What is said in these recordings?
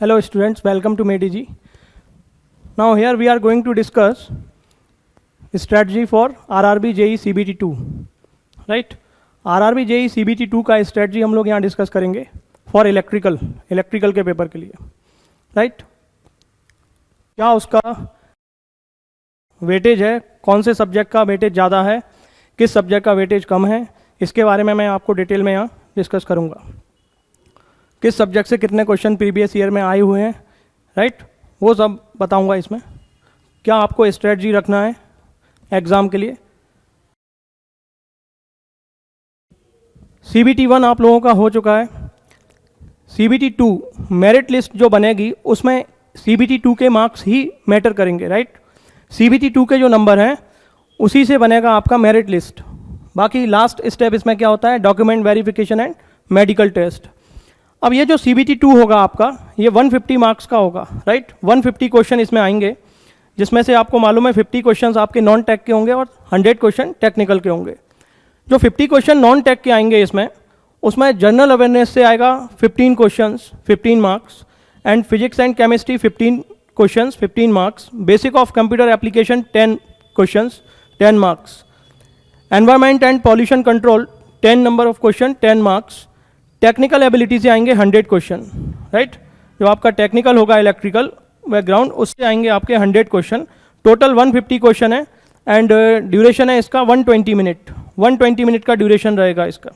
Hello students, welcome to MediG. Now here we are going to discuss strategy for RRB JEE CBT 2, right? RRB JEE CBT 2 का strategy हम लोग यहाँ discuss करेंगे for electrical के paper के लिए, right? क्या उसका वेटेज है, कौन से सब्जेक्ट का वेटेज ज़्यादा है, किस सब्जेक्ट का वेटेज कम है, इसके बारे में मैं आपको डिटेल में यहाँ डिस्कस करूँगा। किस सब्जेक्ट से कितने क्वेश्चन प्रीवियस ईयर में आए हुए हैं, राइट, वो सब बताऊंगा इसमें। क्या आपको स्ट्रेटजी रखना है एग्ज़ाम के लिए। CBT 1 आप लोगों का हो चुका है। CBT 2 मेरिट लिस्ट जो बनेगी उसमें CBT 2 के मार्क्स ही मैटर करेंगे, राइट। CBT 2 के जो नंबर हैं उसी से बनेगा आपका मेरिट लिस्ट। बाकी लास्ट स्टेप इसमें क्या होता है, document verification and medical test. अब ये जो CBT 2 होगा आपका, ये 150 मार्क्स का होगा, राइट। 150 क्वेश्चन इसमें आएंगे, जिसमें से आपको मालूम है 50 क्वेश्चन आपके नॉन टेक के होंगे और 100 क्वेश्चन टेक्निकल के होंगे। जो 50 क्वेश्चन नॉन टेक के आएंगे उसमें जनरल अवेयरनेस से आएगा 15 question 15 marks, and physics and chemistry 15 question 15 marks, basic of computer application 10 question 10 marks, environment and pollution control 10 number of question 10 marks, technical ability से आएंगे 100 क्वेश्चन, राइट। जो आपका technical होगा इलेक्ट्रिकल बैकग्राउंड उससे आएंगे आपके 100 क्वेश्चन। टोटल 150 क्वेश्चन है and duration है इसका 120 मिनट। 120 मिनट का ड्यूरेशन रहेगा इसका।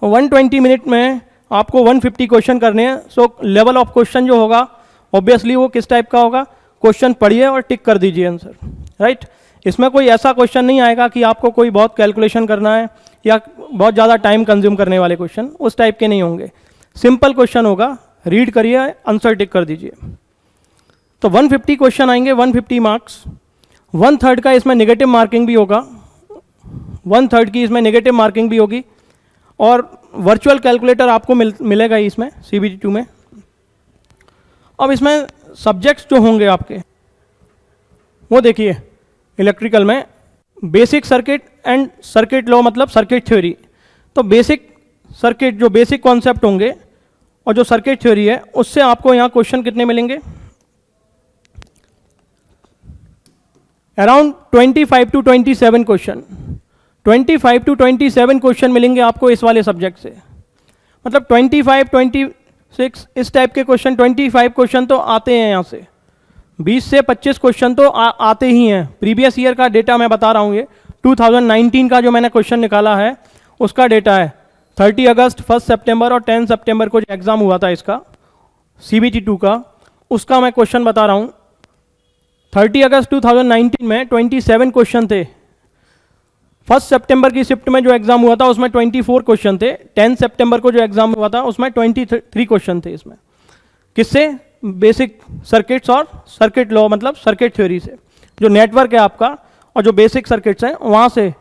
120 मिनट में आपको 150 क्वेश्चन करने हैं। सो लेवल ऑफ क्वेश्चन जो होगा ऑब्वियसली वो किस टाइप का होगा, क्वेश्चन पढ़िए और टिक कर दीजिए आंसर, राइट। इसमें कोई ऐसा क्वेश्चन नहीं आएगा कि आपको कोई बहुत कैलकुलेशन करना है या बहुत ज़्यादा टाइम कंज्यूम करने वाले क्वेश्चन, उस टाइप के नहीं होंगे। सिंपल क्वेश्चन होगा, रीड करिए, आंसर टिक कर दीजिए। तो 150 क्वेश्चन आएंगे, 150 मार्क्स। 1/3 का इसमें नेगेटिव मार्किंग भी होगा, 1/3 की इसमें नेगेटिव मार्किंग भी होगी, और वर्चुअल कैलकुलेटर आपको मिलेगा ही इसमें CBT 2 में। अब इसमें सब्जेक्ट्स जो होंगे आपके वो देखिए, इलेक्ट्रिकल में basic circuit and circuit law, मतलब सर्किट थ्योरी। तो बेसिक सर्किट जो बेसिक कॉन्सेप्ट होंगे और जो सर्किट थ्योरी है उससे आपको यहाँ क्वेश्चन कितने मिलेंगे, around 25 to 27 question. 25 to 27 question मिलेंगे आपको इस वाले सब्जेक्ट से। मतलब 25, 26 इस टाइप के क्वेश्चन, 25 क्वेश्चन तो आते हैं यहाँ से। 20 से 25 क्वेश्चन तो आते ही हैं। प्रीवियस ईयर का डेटा मैं बता रहा हूँ, ये 2019 का जो मैंने क्वेश्चन निकाला है उसका डेटा है। 30 अगस्त, 1 सितंबर और 10 सितंबर को जो एग्ज़ाम हुआ था इसका CBT 2 का, उसका मैं क्वेश्चन बता रहा हूँ। 30 अगस्त 2019 में 27 क्वेश्चन थे। 1 सितंबर की शिफ्ट में जो एग्ज़ाम हुआ था उसमें 24 क्वेश्चन थे। 10 सितंबर को जो एग्ज़ाम हुआ था उसमें 23 क्वेश्चन थे। इसमें किससे, बेसिक सर्किट्स और सर्किट लॉ, मतलब सर्किट थ्योरी से। जो नेटवर्क है आपका और जो बेसिक सर्किट्स हैं वहाँ से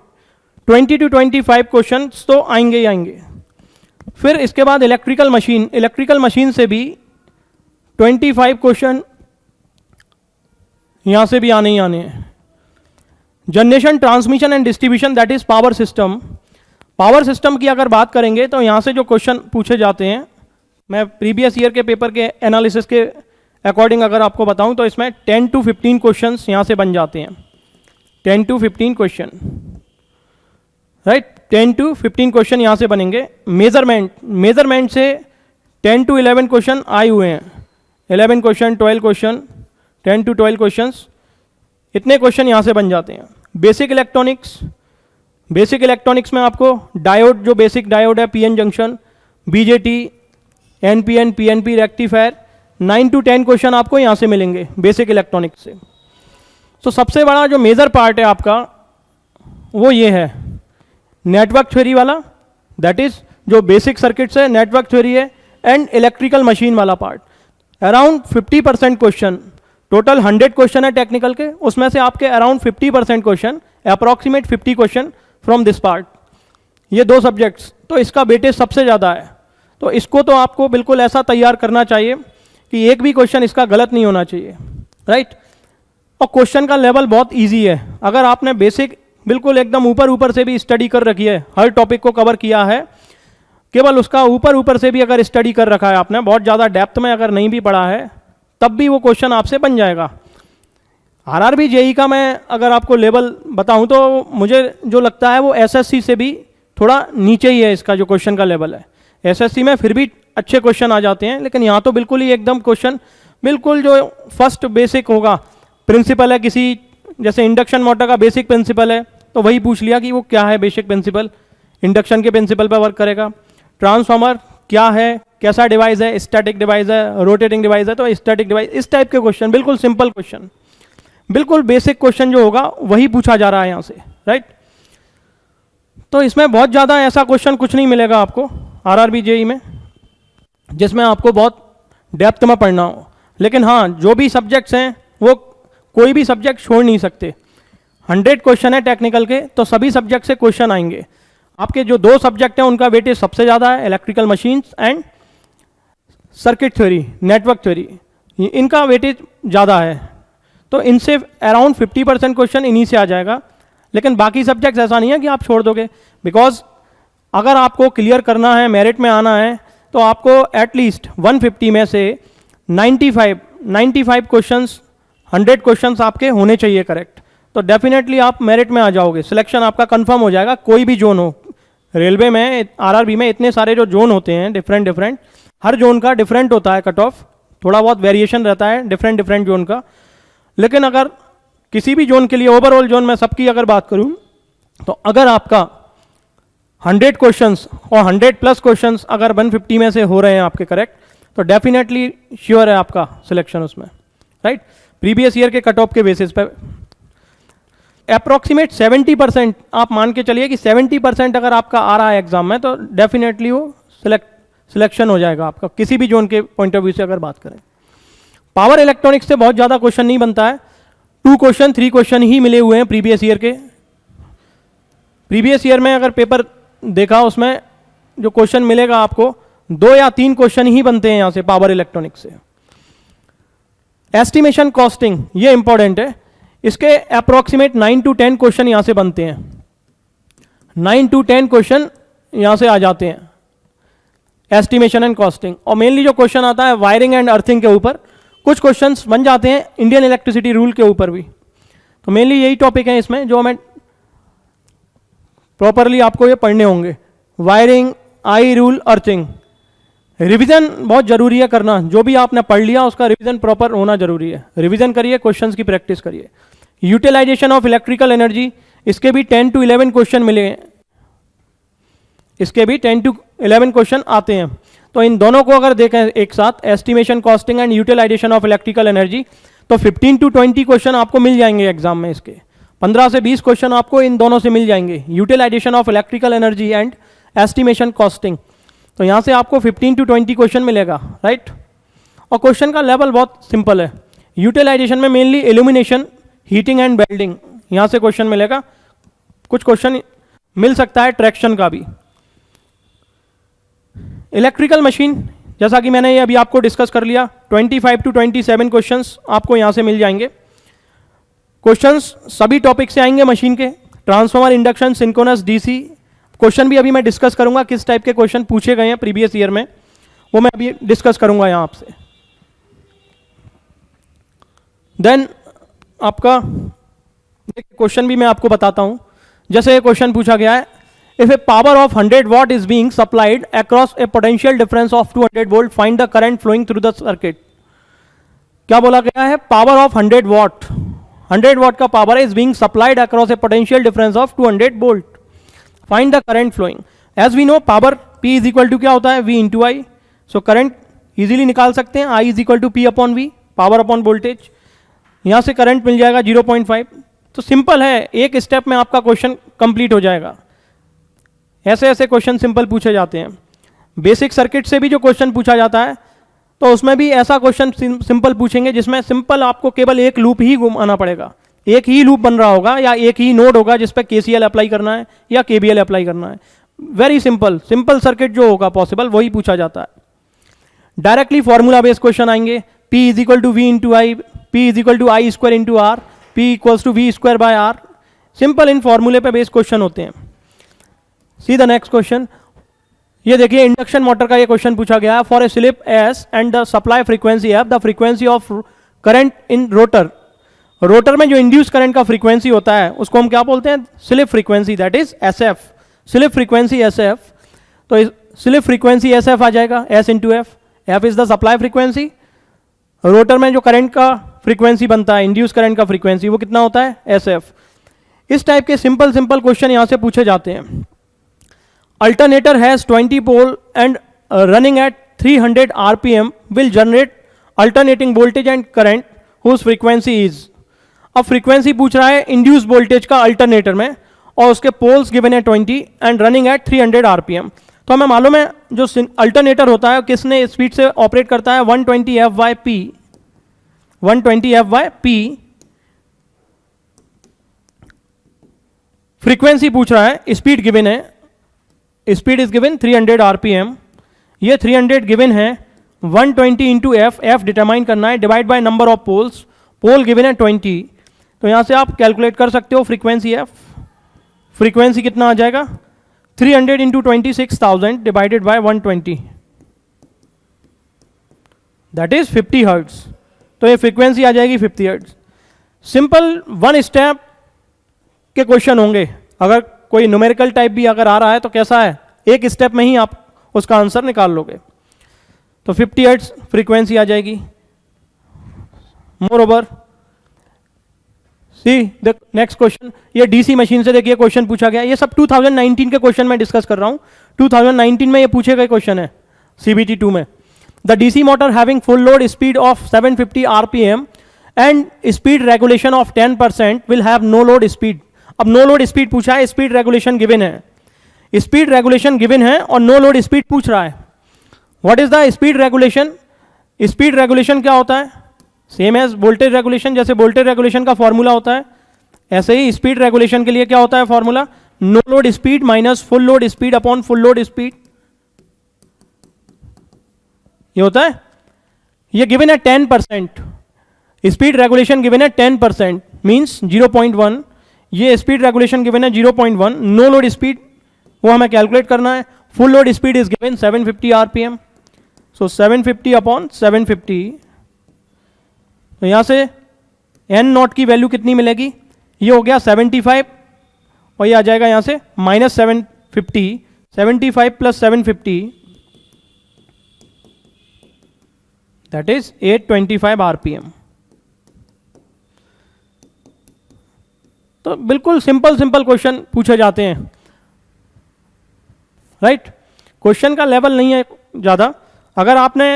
20 to 25 क्वेश्चन तो आएंगे ही आएंगे। फिर इसके बाद इलेक्ट्रिकल मशीन से भी 25 क्वेश्चन यहाँ से भी आने ही आने हैं। Generation, transmission and distribution, that is power system की अगर बात करेंगे तो यहाँ से जो क्वेश्चन पूछे जाते हैं, मैं प्रीवियस ईयर के पेपर के एनालिसिस के अकॉर्डिंग अगर आपको बताऊं तो इसमें 10 to 15 क्वेश्चंस यहाँ से बन जाते हैं। 10 to 15 question, right, 10 to 15 question यहाँ से बनेंगे। मेजरमेंट से 10 to 11 क्वेश्चन आए हुए हैं। 11 क्वेश्चन, 12 क्वेश्चन, 10 to 12 क्वेश्चंस, इतने क्वेश्चन यहाँ से बन जाते हैं। बेसिक इलेक्ट्रॉनिक्स में आपको डायोड, जो बेसिक डायोड है, PN junction, BJT, NPN, PNP, rectifier, 9 to 10 question आपको यहाँ से मिलेंगे बेसिक इलेक्ट्रॉनिक्स से। तो सबसे बड़ा जो मेजर पार्ट है आपका वो ये है नेटवर्क थ्योरी वाला, दैट इज जो बेसिक सर्किट्स है, नेटवर्क थ्योरी है, एंड इलेक्ट्रिकल मशीन वाला part. Around 50% question, total 100 question है टेक्निकल के, उसमें से आपके around 50% question, approximate 50 question from this part. ये दो सब्जेक्ट्स, तो इसका वेटेज सबसे ज़्यादा है। तो इसको तो आपको बिल्कुल ऐसा तैयार करना चाहिए कि एक भी क्वेश्चन इसका गलत नहीं होना चाहिए, राइट। और क्वेश्चन का लेवल बहुत इजी है। अगर आपने बेसिक बिल्कुल एकदम ऊपर से भी स्टडी कर रखी है, हर टॉपिक को कवर किया है, केवल उसका ऊपर ऊपर से भी अगर स्टडी कर रखा है आपने, बहुत ज़्यादा डेप्थ में अगर नहीं भी पढ़ा है, तब भी वो क्वेश्चन आपसे बन जाएगा। आरआरबी जेई का मैं अगर आपको लेवल बताऊं तो मुझे जो लगता है वो एसएससी से भी थोड़ा नीचे ही है इसका जो क्वेश्चन का लेवल है। एसएससी में फिर भी अच्छे क्वेश्चन आ जाते हैं, लेकिन यहाँ तो बिल्कुल ही एकदम क्वेश्चन बिल्कुल जो फर्स्ट बेसिक होगा, प्रिंसिपल है किसी, जैसे इंडक्शन मोटर का बेसिक प्रिंसिपल है तो वही पूछ लिया कि वो क्या है बेसिक प्रिंसिपल, इंडक्शन के प्रिंसिपल पर वर्क करेगा। ट्रांसफार्मर क्या है, कैसा डिवाइस है, स्टैटिक डिवाइस है, रोटेटिंग डिवाइस है, तो स्टैटिक डिवाइस, इस टाइप के क्वेश्चन, बिल्कुल सिंपल क्वेश्चन, बिल्कुल बेसिक क्वेश्चन जो होगा वही पूछा जा रहा है यहाँ से, राइट। तो इसमें बहुत ज़्यादा ऐसा क्वेश्चन कुछ नहीं मिलेगा आपको आरआरबी जेई में जिसमें आपको बहुत डेप्थ में पढ़ना हो। लेकिन हाँ, जो भी सब्जेक्ट्स हैं वो कोई भी सब्जेक्ट छोड़ नहीं सकते। 100 क्वेश्चन है टेक्निकल के, तो सभी सब्जेक्ट से क्वेश्चन आएंगे। आपके जो 2 सब्जेक्ट हैं उनका वेटेज सबसे ज़्यादा है, electrical machines and circuit theory, network theory, इनका वेटेज ज़्यादा है। तो इनसे अराउंड 50% क्वेश्चन इन्हीं से आ जाएगा। लेकिन बाकी सब्जेक्ट्स ऐसा नहीं है कि आप छोड़ दोगे, बिकॉज अगर आपको क्लियर करना है, मेरिट में आना है, तो आपको एटलीस्ट 150 में से 95 क्वेश्चंस, 100 क्वेश्चंस आपके होने चाहिए करेक्ट। तो डेफिनेटली आप मेरिट में आ जाओगे, सिलेक्शन आपका कंफर्म हो जाएगा, कोई भी जोन हो। रेलवे में, आरआरबी में इतने सारे जो जोन होते हैं डिफरेंट, हर जोन का डिफरेंट होता है कट ऑफ, थोड़ा बहुत वेरिएशन रहता है डिफरेंट जोन का। लेकिन अगर किसी भी जोन के लिए, ओवरऑल जोन में सबकी अगर बात करूं, तो अगर आपका 100 क्वेश्चंस और 100+ क्वेश्चंस अगर 150 में से हो रहे हैं आपके करेक्ट, तो डेफिनेटली श्योर है आपका सिलेक्शन उसमें, राइट। प्रीवियस ईयर के कट ऑफ के बेसिस पे अप्रॉक्सीमेट 70% आप मान के चलिए कि 70% अगर आपका आ रहा है एग्जाम में, तो डेफिनेटली वो सिलेक्शन हो जाएगा आपका, किसी भी जोन के पॉइंट ऑफ व्यू से अगर बात करें। पावर इलेक्ट्रॉनिक्स से बहुत ज़्यादा क्वेश्चन नहीं बनता है, 2 क्वेश्चन 3 क्वेश्चन ही मिले हुए हैं प्रीवियस ईयर के। प्रीवियस ईयर में अगर पेपर देखा, उसमें जो क्वेश्चन मिलेगा आपको 2 या 3 क्वेश्चन ही बनते हैं यहाँ से पावर इलेक्ट्रॉनिक्स से। एस्टिमेशन कॉस्टिंग, ये इंपॉर्टेंट है, इसके अप्रोक्सीमेट 9 to 10 क्वेश्चन यहाँ से बनते हैं, 9 to 10 क्वेश्चन यहाँ से आ जाते हैं एस्टिमेशन एंड कॉस्टिंग। और मेनली जो क्वेश्चन आता है वायरिंग एंड अर्थिंग के ऊपर, कुछ क्वेश्चंस बन जाते हैं इंडियन इलेक्ट्रिसिटी रूल के ऊपर भी। तो मेनली यही टॉपिक है इसमें जो हमें प्रॉपरली आपको ये पढ़ने होंगे, wiring, I rule, earthing. Revision बहुत जरूरी है करना, जो भी आपने पढ़ लिया उसका रिवीजन प्रॉपर होना जरूरी है। रिवीजन करिए, क्वेश्चंस की प्रैक्टिस करिए। यूटिलाइजेशन ऑफ इलेक्ट्रिकल एनर्जी, इसके भी 10 to 11 क्वेश्चन मिले हैं, इसके भी 10 to 11 क्वेश्चन आते हैं। तो इन दोनों को अगर देखें एक साथ, estimation costing and utilisation of electrical energy, तो 15 to 20 क्वेश्चन आपको मिल जाएंगे एग्जाम में। इसके 15 से 20 क्वेश्चन आपको इन दोनों से मिल जाएंगे, utilisation of electrical energy and estimation costing. तो यहाँ से आपको 15 to 20 क्वेश्चन मिलेगा, राइट। और क्वेश्चन का लेवल बहुत सिंपल है। यूटिलाइजेशन में mainly illumination, heating and welding, यहाँ से क्वेश्चन मिलेगा। कुछ क्वेश्चन मिल सकता है ट्रैक्शन का भी। इलेक्ट्रिकल मशीन, जैसा कि मैंने ये अभी आपको डिस्कस कर लिया, 25 to 27 क्वेश्चंस आपको यहाँ से मिल जाएंगे। क्वेश्चंस सभी टॉपिक से आएंगे मशीन के, transformer, induction, synchronous, DC. Question भी अभी मैं डिस्कस करूंगा, किस टाइप के क्वेश्चन पूछे गए हैं प्रीवियस ईयर में, वो मैं अभी डिस्कस करूंगा यहाँ आपसे। देन आपका क्वेश्चन भी मैं आपको बताता हूँ। जैसे ये क्वेश्चन पूछा गया है, if a power of 100 watt is being supplied across a potential difference of 200 volt, find the current flowing through the circuit. क्या बोला गया है? पावर ऑफ 100 watt, 100 watt का power is being supplied across a potential difference of 200 volt, find the current flowing. As we know power P is equal to क्या होता है? V into I. So current easily निकाल सकते हैं, I is equal to P upon V, power upon voltage. यहाँ से current मिल जाएगा 0.5। तो सिंपल है, एक स्टेप में आपका क्वेश्चन कंप्लीट हो जाएगा। ऐसे ऐसे क्वेश्चन सिंपल पूछे जाते हैं। बेसिक सर्किट से भी जो क्वेश्चन पूछा जाता है, तो उसमें भी ऐसा क्वेश्चन सिंपल पूछेंगे जिसमें सिंपल आपको केवल एक लूप ही घुमाना पड़ेगा, एक ही लूप बन रहा होगा या एक ही नोड होगा जिस पे KCL अप्लाई करना है या KVL अप्लाई करना है। वेरी सिंपल, सिंपल सर्किट जो होगा पॉसिबल वही पूछा जाता है। डायरेक्टली फॉर्मूला बेस्ड क्वेश्चन आएंगे, P is equal to V into I, P is equal to I square into R, P equals to V square by R. Simple इन फॉर्मूले पे बेस्ड क्वेश्चन होते हैं। सी द नेक्स्ट क्वेश्चन, ये देखिए induction motor का ये question पूछा गया है, for a slip S and the supply frequency F, the frequency of current in rotor, rotor में जो इंड्यूस करंट का फ्रीक्वेंसी होता है उसको हम क्या बोलते हैं, slip frequency, that is S F, slip frequency S F. तो स्लिप फ्रीक्वेंसी एस एफ आ जाएगा, S into F, F is the supply frequency, rotor में जो करंट का फ्रीक्वेंसी बनता है, इंड्यूस करंट का फ्रीक्वेंसी, वो कितना होता है, एस एफ। इस टाइप के सिंपल सिंपल क्वेश्चन यहां से पूछे जाते हैं। Alternator has 20 pole and running at 300 RPM will generate alternating voltage and current whose frequency is। अब फ्रीक्वेंसी पूछ रहा है इंड्यूस वोल्टेज का अल्टरनेटर में, और उसके पोल्स गिवन है 20 एंड रनिंग एट 300 RPM। तो हमें मालूम है जो अल्टरनेटर होता है किसने स्पीड से ऑपरेट करता है, 120 F/P, 120 F/P। फ्रीक्वेंसी पूछ रहा है, स्पीड गिवन है, स्पीड इज गिवन 300 RPM, ये 300 गिवन है, 120 इंटू एफ, एफ डिटरमाइन करना है, divide by number of poles, pole given है 20। तो यहां से आप कैलकुलेट कर सकते हो फ्रीक्वेंसी एफ, फ्रीक्वेंसी कितना आ जाएगा, 300 into 26,000 divided by 120, that is 50 hertz. तो ये फ्रीक्वेंसी आ जाएगी 50 हर्ट्ज। सिंपल वन स्टेप के क्वेश्चन होंगे, अगर कोई न्यूमेरिकल टाइप भी अगर आ रहा है तो कैसा है, एक स्टेप में ही आप उसका आंसर निकाल लोगे। तो 50 हर्ट्ज फ्रीक्वेंसी आ जाएगी। More over see the next question, ये डीसी मशीन से देखिए क्वेश्चन पूछा गया, ये सब 2019 के क्वेश्चन में डिस्कस कर रहा हूं, 2019 में ये पूछे गए क्वेश्चन है सीबीटी 2 में। The DC motor having full load speed of 750 RPM and speed regulation of 10% will have no load speed. अब नो लोड स्पीड पूछा है, स्पीड रेगुलेशन गिवन है, स्पीड रेगुलेशन गिवन है और नो लोड स्पीड पूछ रहा है। What is the speed regulation, speed regulation क्या होता है, सेम एज वोल्टेज रेगुलेशन, जैसे वोल्टेज रेगुलेशन का फॉर्मूला होता है ऐसे ही स्पीड रेगुलेशन के लिए क्या होता है formula, no load speed minus full load speed upon full load speed, ये होता है। ये गिवन है 10%, स्पीड रेगुलेशन गिवन है 10% मींस 0.1, ये स्पीड रेगुलेशन गिवन है 0.1, नो लोड स्पीड वो हमें कैलकुलेट करना है, full load speed is given 750 RPM, so 750 upon 750, तो यहां से एन नॉट की वैल्यू कितनी मिलेगी, ये हो गया 75 और ये आ जाएगा यहां से minus 750, 75 plus 750 that is 825 RPM। तो बिल्कुल सिंपल सिंपल क्वेश्चन पूछे जाते हैं, राइट। क्वेश्चन का लेवल नहीं है ज़्यादा, अगर आपने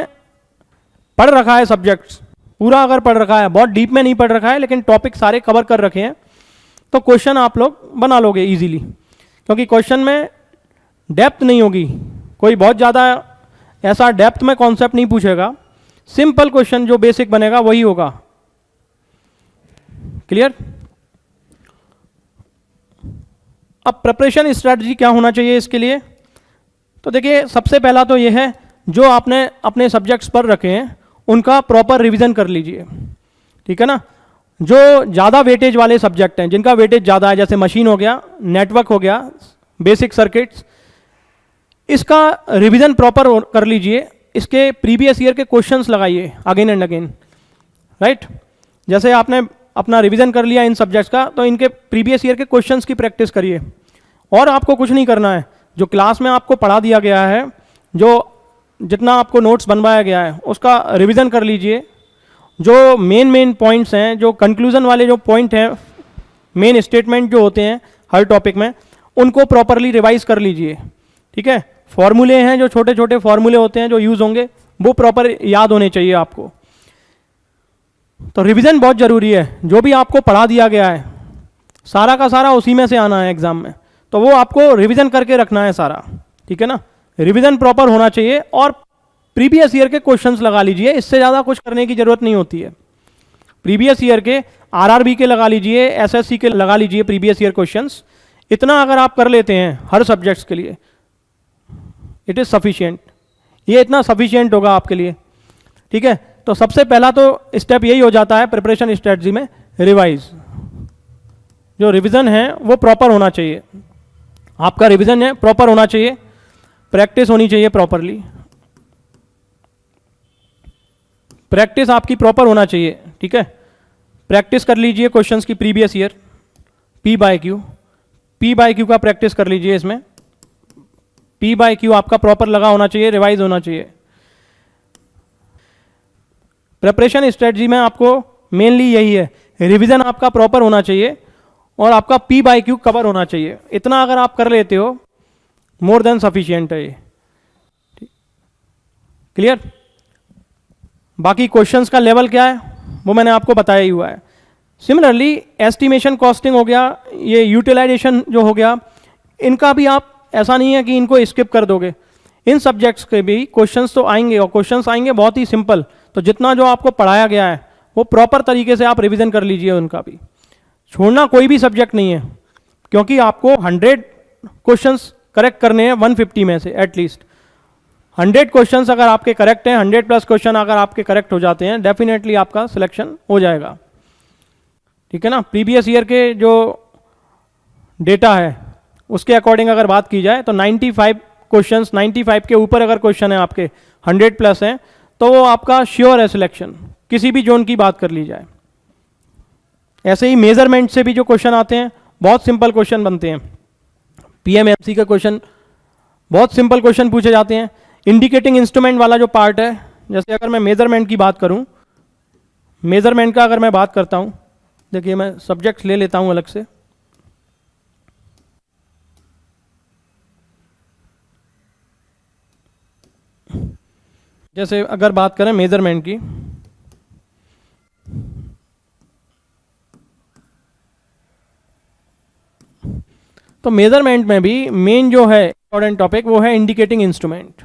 पढ़ रखा है सब्जेक्ट्स पूरा, अगर पढ़ रखा है, बहुत डीप में नहीं पढ़ रखा है लेकिन टॉपिक सारे कवर कर रखे हैं, तो क्वेश्चन आप लोग बना लोगे इजीली, क्योंकि क्वेश्चन में डेप्थ नहीं होगी, कोई बहुत ज़्यादा ऐसा डेप्थ में कॉन्सेप्ट नहीं पूछेगा, सिंपल क्वेश्चन जो बेसिक बनेगा वही होगा। क्लियर। अब प्रिपरेशन स्ट्रेटजी क्या होना चाहिए इसके लिए, तो देखिए सबसे पहला तो ये है जो आपने अपने सब्जेक्ट्स पर रखे हैं उनका प्रॉपर रिवीजन कर लीजिए, ठीक है ना। जो ज़्यादा वेटेज वाले सब्जेक्ट हैं, जिनका वेटेज ज़्यादा है, जैसे मशीन हो गया, नेटवर्क हो गया, बेसिक सर्किट्स, इसका रिवीजन प्रॉपर कर लीजिए, इसके प्रीवियस ईयर के क्वेश्चंस लगाइए अगेन एंड अगेन, राइट। जैसे आपने अपना रिवीजन कर लिया इन सब्जेक्ट्स का, तो इनके प्रीवियस ईयर के क्वेश्चंस की प्रैक्टिस करिए, और आपको कुछ नहीं करना है, जो क्लास में आपको पढ़ा दिया गया है, जो जितना आपको नोट्स बनवाया गया है उसका रिवीजन कर लीजिए, जो मेन पॉइंट्स हैं, जो कंक्लूजन वाले जो पॉइंट हैं, मेन स्टेटमेंट जो होते हैं हर टॉपिक में, उनको प्रॉपरली रिवाइज कर लीजिए, ठीक है। फॉर्मूले हैं, जो छोटे छोटे फॉर्मूले होते हैं जो यूज़ होंगे, वो प्रॉपर याद होने चाहिए आपको। तो रिवीजन बहुत ज़रूरी है, जो भी आपको पढ़ा दिया गया है सारा का सारा उसी में से आना है एग्जाम में, तो वो आपको रिवीजन करके रखना है सारा, ठीक है ना। रिवीजन प्रॉपर होना चाहिए और प्रीवियस ईयर के क्वेश्चंस लगा लीजिए, इससे ज़्यादा कुछ करने की ज़रूरत नहीं होती है। प्रीवियस ईयर के आरआरबी के लगा लीजिए, एसएससी के लगा लीजिए प्रीवियस ईयर क्वेश्चंस, इतना अगर आप कर लेते हैं हर सब्जेक्ट्स के लिए, इट इज़ सफिशिएंट, ये इतना सफिशिएंट होगा आपके लिए, ठीक है। तो सबसे पहला तो स्टेप यही हो जाता है प्रिपरेशन स्ट्रेटजी में, रिवाइज। जो रिवीजन है वो प्रॉपर होना चाहिए, आपका रिवीजन है प्रॉपर होना चाहिए। प्रैक्टिस होनी चाहिए प्रॉपरली, प्रैक्टिस आपकी प्रॉपर होना चाहिए, ठीक है। प्रैक्टिस कर लीजिए क्वेश्चंस की previous year, P by Q का प्रैक्टिस कर लीजिए। इसमें पी बाय क्यू आपका प्रॉपर लगा होना चाहिए, रिवाइज होना चाहिए। प्रिपरेशन स्ट्रेटजी में आपको मेनली यही है, रिवीजन आपका प्रॉपर होना चाहिए और आपका पी बाय क्यू कवर होना चाहिए। इतना अगर आप कर लेते हो मोर देन सफिशिएंट है ये, क्लियर। बाकी क्वेश्चंस का लेवल क्या है वो मैंने आपको बताया ही हुआ है। सिमिलरली एस्टिमेशन कॉस्टिंग हो गया, ये यूटिलाइजेशन जो हो गया, इनका भी आप ऐसा नहीं है कि इनको स्किप कर दोगे। इन सब्जेक्ट्स के भी क्वेश्चंस तो आएंगे और क्वेश्चंस आएंगे बहुत ही सिंपल। तो जितना जो आपको पढ़ाया गया है वो प्रॉपर तरीके से आप रिवीजन कर लीजिए, उनका भी छोड़ना कोई भी सब्जेक्ट नहीं है, क्योंकि आपको 100 क्वेश्चंस करेक्ट करने हैं 150 में से। एटलीस्ट 100 क्वेश्चंस अगर आपके करेक्ट हैं, 100 प्लस क्वेश्चन अगर आपके करेक्ट हो जाते हैं, डेफिनेटली आपका सिलेक्शन हो जाएगा, ठीक है ना। प्रीवियस ईयर के जो डेटा है उसके अकॉर्डिंग अगर बात की जाए तो 95 क्वेश्चंस, 95 के ऊपर अगर क्वेश्चन है आपके 100 प्लस हैं तो वो आपका श्योर है सिलेक्शन, किसी भी जोन की बात कर ली जाए। ऐसे ही मेजरमेंट से भी जो क्वेश्चन आते हैं बहुत सिंपल क्वेश्चन बनते हैं। पीएमएमसी का क्वेश्चन बहुत सिंपल क्वेश्चन पूछे जाते हैं। इंडिकेटिंग इंस्ट्रूमेंट वाला जो पार्ट है, जैसे अगर मैं मेजरमेंट की बात करूं, मेजरमेंट का अगर मैं बात करता हूं, देखिए मैं सब्जेक्ट्स ले लेता हूं अलग से। जैसे अगर बात करें मेजरमेंट की, तो मेजरमेंट में भी मेन जो है इंपॉर्टेंट टॉपिक वो है इंडिकेटिंग इंस्ट्रूमेंट।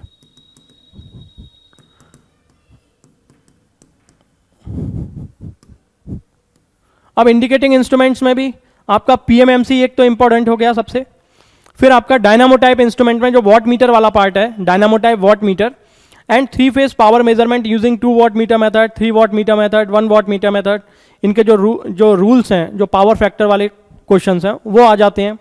अब इंडिकेटिंग इंस्ट्रूमेंट्स में भी आपका पीएमएमसी एक तो इंपॉर्टेंट हो गया सबसे, फिर आपका डायनामो टाइप इंस्ट्रूमेंट में जो वॉट मीटर वाला पार्ट है, dynamo type watt meter and 3 phase power measurement using 2 watt meter method, 3 watt meter method, 1 watt meter method. इनके जो रूल्स हैं, जो पावर फैक्टर वाले क्वेश्चंस हैं वो आ जाते हैं।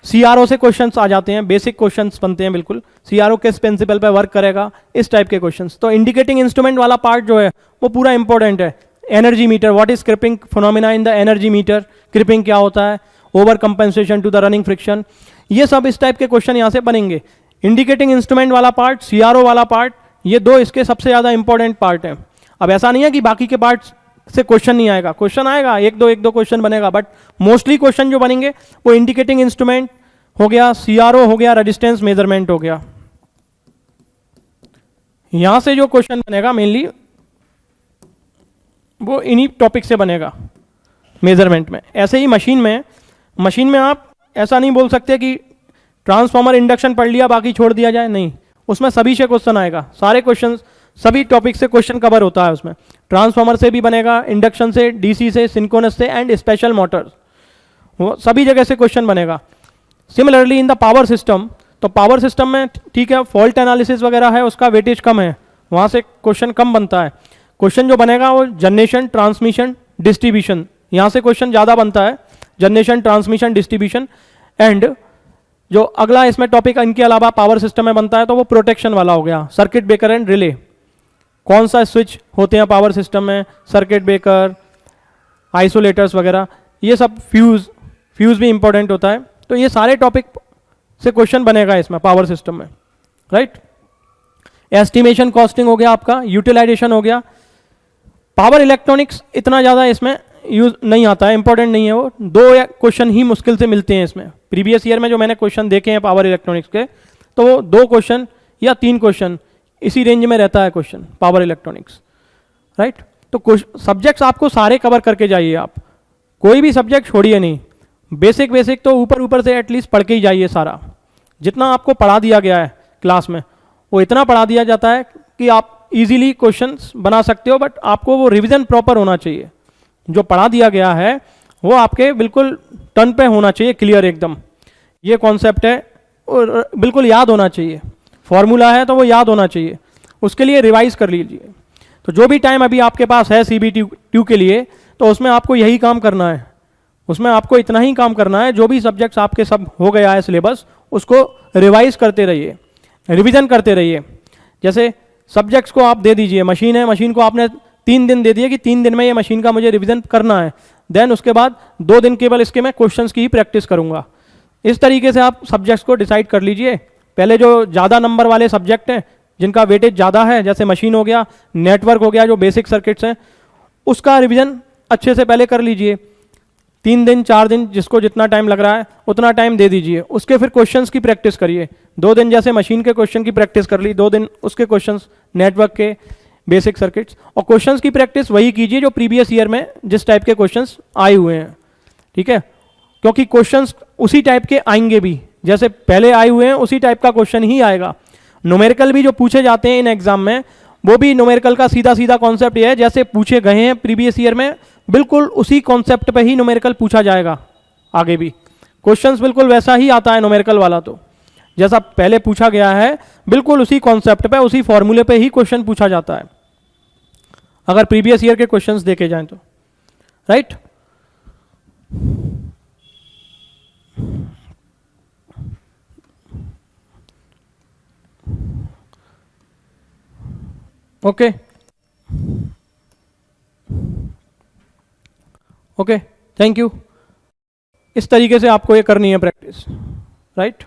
सीआरओ से क्वेश्चंस आ जाते हैं, बेसिक क्वेश्चंस बनते हैं बिल्कुल, सीआरओ किस प्रिंसिपल पे वर्क करेगा, इस टाइप के क्वेश्चंस। तो इंडिकेटिंग इंस्ट्रूमेंट वाला पार्ट जो है वो पूरा इंपॉर्टेंट है। Energy meter, what is creeping phenomena in the energy meter, creeping क्या होता है, over compensation to the running friction, ये सब इस टाइप के क्वेश्चन यहाँ से बनेंगे। इंडिकेटिंग इंस्ट्रूमेंट वाला पार्ट, सीआरओ वाला पार्ट, ये दो इसके सबसे ज़्यादा इंपॉर्टेंट पार्ट हैं। अब ऐसा नहीं है कि बाकी के पार्ट से क्वेश्चन नहीं आएगा, क्वेश्चन आएगा, एक दो क्वेश्चन बनेगा, बट मोस्टली क्वेश्चन जो बनेंगे वो इंडिकेटिंग इंस्ट्रूमेंट हो गया, सीआरओ हो गया, रेजिस्टेंस मेजरमेंट हो गया। यहां से जो क्वेश्चन बनेगा मेनली वो इन्हीं टॉपिक से बनेगा मेजरमेंट में। ऐसे ही मशीन में आप ऐसा नहीं बोल सकते कि ट्रांसफॉर्मर इंडक्शन पढ़ लिया बाकी छोड़ दिया जाए, नहीं, उसमें सभी से क्वेश्चन आएगा, सारे क्वेश्चन सभी टॉपिक से क्वेश्चन कवर होता है उसमें। ट्रांसफॉर्मर से भी बनेगा, इंडक्शन से, डीसी से, सिंक्रोनस से एंड स्पेशल मोटर्स, वो सभी जगह से क्वेश्चन बनेगा। Similarly in the power system, तो पावर सिस्टम में ठीक है फॉल्ट एनालिसिस वगैरह है, उसका वेटेज कम है, वहाँ से क्वेश्चन कम बनता है। क्वेश्चन जो बनेगा वो जनरेशन, ट्रांसमिशन, डिस्ट्रीब्यूशन, यहाँ से क्वेश्चन ज़्यादा बनता है, जनरेशन, ट्रांसमिशन, डिस्ट्रीब्यूशन। एंड जो अगला इसमें टॉपिक इनके अलावा पावर सिस्टम में बनता है तो वो प्रोटेक्शन वाला हो गया, सर्किट ब्रेकर एंड रिले, कौन सा स्विच होते हैं पावर सिस्टम में, सर्किट ब्रेकर, आइसोलेटर्स वगैरह, ये सब, फ्यूज भी इंपॉर्टेंट होता है। तो ये सारे टॉपिक से क्वेश्चन बनेगा इसमें पावर सिस्टम में, राइट। एस्टिमेशन कॉस्टिंग हो गया आपका, यूटिलाइजेशन हो गया। पावर इलेक्ट्रॉनिक्स इतना ज़्यादा इसमें यूज नहीं आता है, इंपॉर्टेंट नहीं है वो, 2 क्वेश्चन ही मुश्किल से मिलते हैं इसमें। प्रीवियस ईयर में जो मैंने क्वेश्चन देखे हैं पावर इलेक्ट्रॉनिक्स के, तो वो 2 क्वेश्चन या 3 क्वेश्चन इसी रेंज में रहता है क्वेश्चन पावर इलेक्ट्रॉनिक्स, राइट। तो सब्जेक्ट्स आपको सारे कवर करके जाइए, आप कोई भी सब्जेक्ट छोड़िए नहीं। बेसिक तो ऊपर से एटलीस्ट पढ़ के ही जाइए सारा, जितना आपको पढ़ा दिया गया है क्लास में वो इतना पढ़ा दिया जाता है कि आप इजीली क्वेश्चंस बना सकते हो, बट आपको वो रिवीजन प्रॉपर होना चाहिए। जो पढ़ा दिया गया है वो आपके बिल्कुल टर्न पे होना चाहिए, क्लियर एकदम, ये कॉन्सेप्ट है और बिल्कुल याद होना चाहिए, फॉर्मूला है तो वो याद होना चाहिए, उसके लिए रिवाइज कर लीजिए। तो जो भी टाइम अभी आपके पास है CBT2 के लिए, तो उसमें आपको यही काम करना है, उसमें आपको इतना ही काम करना है, जो भी सब्जेक्ट्स आपके सब हो गया है सिलेबस उसको रिवाइज करते रहिए। रिवीजन करते रहिए। जैसे सब्जेक्ट्स को आप दे दीजिए, मशीन है, मशीन को आपने 3 दिन दे दिए कि 3 दिन में ये मशीन का मुझे रिवीजन करना है, देन उसके बाद 2 दिन केवल इसके मैं क्वेश्चंस की ही प्रैक्टिस करूंगा। इस तरीके से आप सब्जेक्ट्स को डिसाइड कर लीजिए। पहले जो ज़्यादा नंबर वाले सब्जेक्ट हैं जिनका वेटेज ज़्यादा है, जैसे मशीन हो गया, नेटवर्क हो गया, जो बेसिक सर्किट्स हैं, उसका रिवीजन अच्छे से पहले कर लीजिए। 3 दिन 4 दिन जिसको जितना टाइम लग रहा है उतना टाइम दे दीजिए। उसके फिर क्वेश्चंस की प्रैक्टिस करिए। 2 दिन जैसे मशीन के क्वेश्चन की प्रैक्टिस कर ली, 2 दिन उसके क्वेश्चंस, नेटवर्क के, बेसिक सर्किट्स, और क्वेश्चंस की प्रैक्टिस वही कीजिए जो प्रीवियस ईयर में जिस टाइप के क्वेश्चंस आए हुए हैं, ठीक है। क्योंकि क्वेश्चंस उसी टाइप के आएंगे भी, जैसे पहले आए हुए हैं उसी टाइप का क्वेश्चन ही आएगा। न्यूमेरिकल भी जो पूछे जाते हैं इन एग्जाम में, वो भी न्यूमेरिकल का सीधा सीधा कॉन्सेप्ट ये है, जैसे पूछे गए हैं प्रीवियस ईयर में, बिल्कुल उसी कॉन्सेप्ट पे ही न्यूमेरिकल पूछा जाएगा। आगे भी क्वेश्चंस बिल्कुल वैसा ही आता है न्यूमेरिकल वाला, तो जैसा पहले पूछा गया है बिल्कुल उसी कॉन्सेप्ट पे, उसी फॉर्मूले पे ही क्वेश्चन पूछा जाता है, अगर प्रीवियस ईयर के क्वेश्चंस देखे जाएं तो, right. Okay okay, thank you. इस तरीके से आपको ये करनी है प्रैक्टिस, राइट।